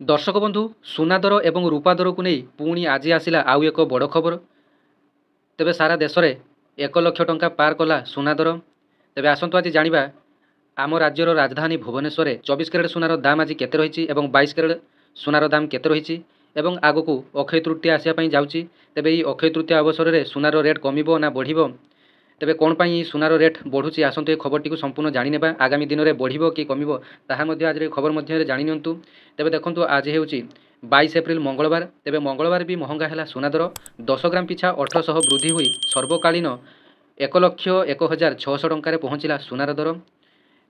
दर्शक बंधु सुना दर एवं रूपा दर को नहीं पुणी आज आसला आउ एक बड़ खबर। तेबे सारा देश में 1 लाख टंका पार कला सुना दर। तेबे आसतु आज जानिबा आम राज्यर राजधानी भुवनेश्वर 24 कैरेट सुनार दाम आज केते रही और 22 कैरेट सुनार दाम केते रही एवं आगक अक्षय तृतीया आसापी जाऊँगी। तेबे ये अक्षय तृतीया अवसर में सुनार रेट कमिबो ना बढ़िबो, तेबे कौन पाई सुनार रेट बढ़ुची आसतु ए खबर टी संपूर्ण जानिनेबा। आगामी दिन में बढ़िबो कि कमिबो ताहा मध्य आज खबर मध्य जानि नियंतु। तेबे देखंतु आज हेउची 22 एप्रिल मंगलवार। तेबे मंगलवार भी महंगा है सुना दर 10 ग्राम पिछा 1800 वृद्धि हुई सर्वकालीन 1,01,600 टंकार पहुँचला सुनार दर।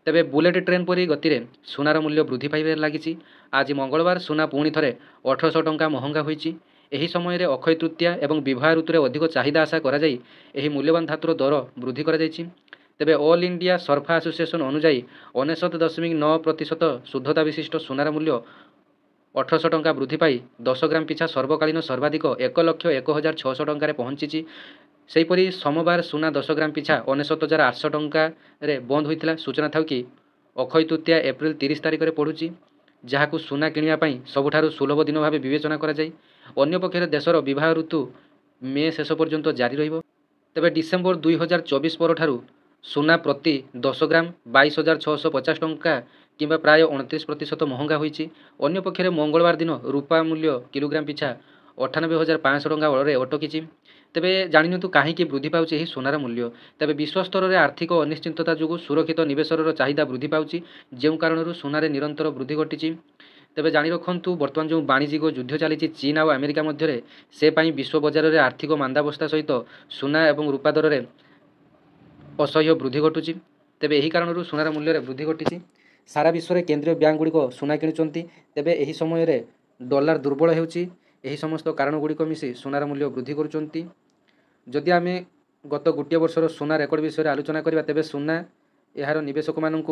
तेबे बुलेट ट्रेन परी गति में सुनार मूल्य वृद्धि पाइबार लगी। आज मंगलवार सुना पुणी थे 1800 टंका महंगा होईची। एही समय रे अक्षय तृतीया एवं विवाह ऋतु में अधिक चाहिदा आशा करा जाई एही मूल्यवान धातुर दर वृद्धि करा जायछि। तेबे ऑल इंडिया सर्फा एसोसिएशन अनुसार 99.9% शुद्धता विशिष्ट सुनार मूल्य 1800 टंका वृद्धि पाई 10 ग्राम पिछा सर्वकालीन सर्वाधिक 1,01,600 टंकार पहुंची। सेहीपरि सोमवार सुना 10 ग्राम पिछा 69,800 टंकार बंद होता। सूचना था कि अक्षय तृतीया एप्रिल 30 तारिख में पड़ुची, जहां सुना किनिया सबुठारु सुलभ दिन भाव विवेचना करा जाय। अन्य पक्षे देशर विवाह ऋतु मे शेष पर्यंत जारी रहिबो। तेबे डिसेम्बर 2024 पर सुना प्रति 10 ग्राम 22,650 टंका किंबा प्राय 29% महंगा होईची। अन्य पक्षे मंगलवार दिन रूपा मूल्य किलोग्राम पिछा 98,500 टंका बड़े अटकी। तेबे जानिनियंतु कहीं वृद्धि पाउची एही सोनार मूल्य। तेबे विश्व स्तर में आर्थिक अनिश्चितता जो सुरक्षित निवेशर चाहिदा वृद्धि पाउची, जो कारण सुनार निरंतर वृद्धि घटी। तेबे जानी रखु बर्तमान जो वाणिज्यिक युद्ध चली चीन और अमेरिका मध्य से विश्व बजार में आर्थिक मांदावस्था सहित सुना और रूपा दर में असह्य वृद्धि घटुची। तेबे यही कारण सुनार मूल्य वृद्धि घटी। सारा विश्व में केंद्रीय बैंक गुड़िक सुना किणुचंती। तेबे यही समय डॉलर दुर्बल होउची। यही समस्त कारण गुड़िक मिसी सुनार मूल्य वृद्धि करुचंती। जदि आमे गत गोटे वर्षर सुना रेकर्ड विषय आलोचना करबा, तेबे सुना यार निवेशक मानक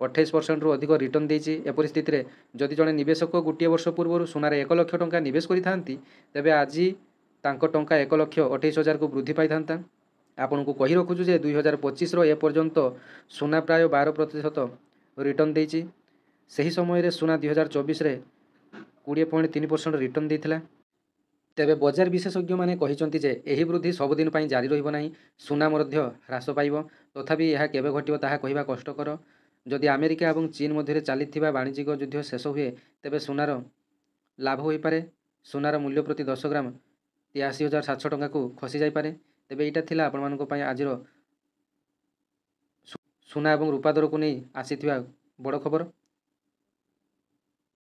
28% रु अधिक रिटर्न देइछि। एपरि स्थिति रे जदि जने निवेशक गोटे वर्ष पूर्व सुनार 1 लाख टंका निवेश करिथांती, तेबे आज तांको टंका 1,28,000 को वृद्धि पाई थांता। आपन को कहि रखुछु जे 2025 रो ए पर्यंत सुना प्राय 12% रिटर्न देइछि। सही समय रे सुना 2024 रे 20.3% रिटर्न देइथिला। तेबे बजार विशेषज्ञ माने कहिचंती जे एही वृद्धि सबुदिन पाई जारी रहिबो नाही, सुना मध्य ह्रास पाइबो। तथापि यह केबे घटिबो ताहा कहिबा कष्टकर। जदि अमेरिका और चीन मध्य चलीथिबा वाणिज्यिक युद्ध शेष हुए, तेबे सुनार लाभ हो पारे। सुनार मूल्य प्रति 10 ग्राम 83,700 टंका को खसी जाई पारे। तेबे एटा थिला आपण मानको पाई आजिरो सुना और रूपा दर को नहीं आसीथिबा बड़ खबर।